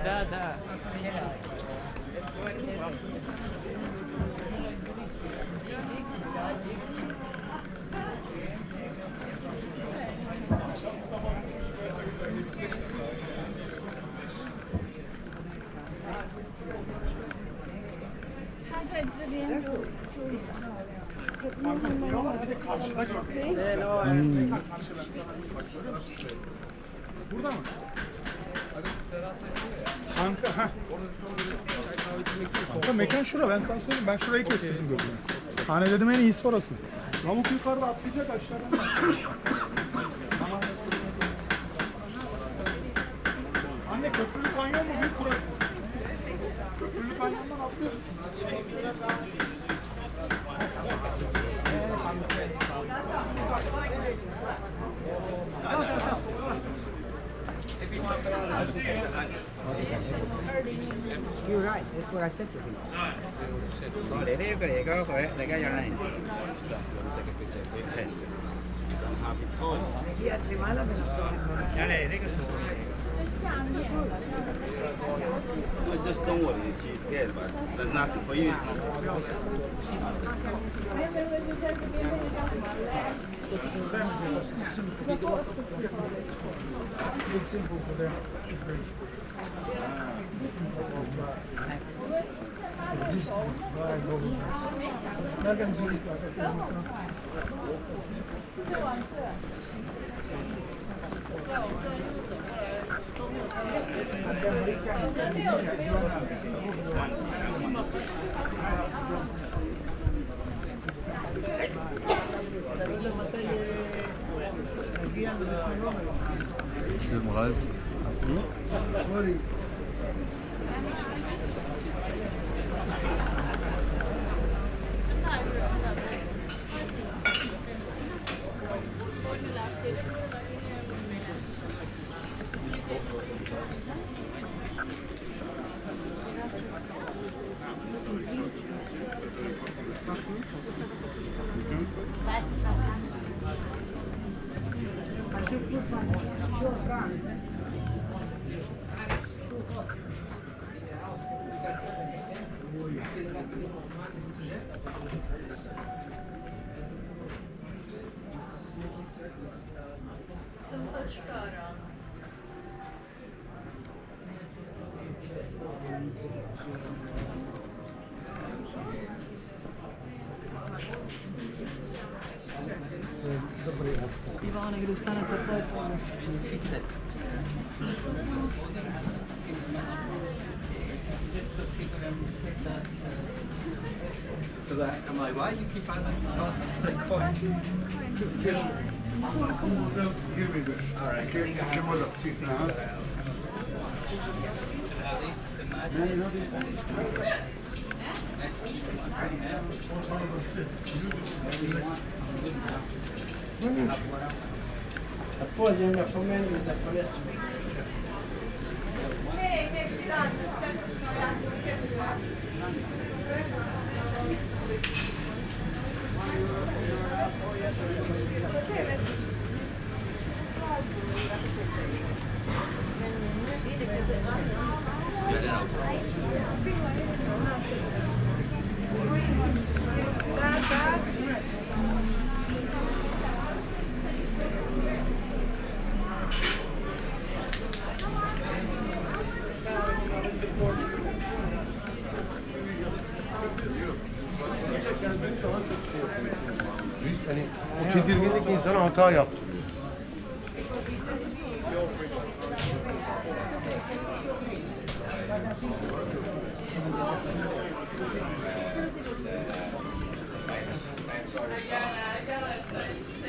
Да, да. Burada mı? Kanka, ha. Kanka mekan şura, ben sana söyleyeyim, ben şurayı kestirdim gördüm. Hani dedim en iyisi orası. Lavuk yukarıda atlayacak aşağıdan. Anne köprülü kanyon mu büyük burası? Köprülü kanyondan atlıyorsun. You're right. That's what I said to him. Để thế cái có phải là cái này. Này đấy cái số. Just don't worry, she's scared, but there's nothing for you. It's simple for them. It's great. This nereden çıkıyor? Sorry. Ivana, gdje ustanete tvoj pomoć? Svice. Because I'm like, why you keep asking the coin? Here we go. All right. Come on up. Sit down. Hani o tedirginlik insana hata yaptırıyor. I gotta say.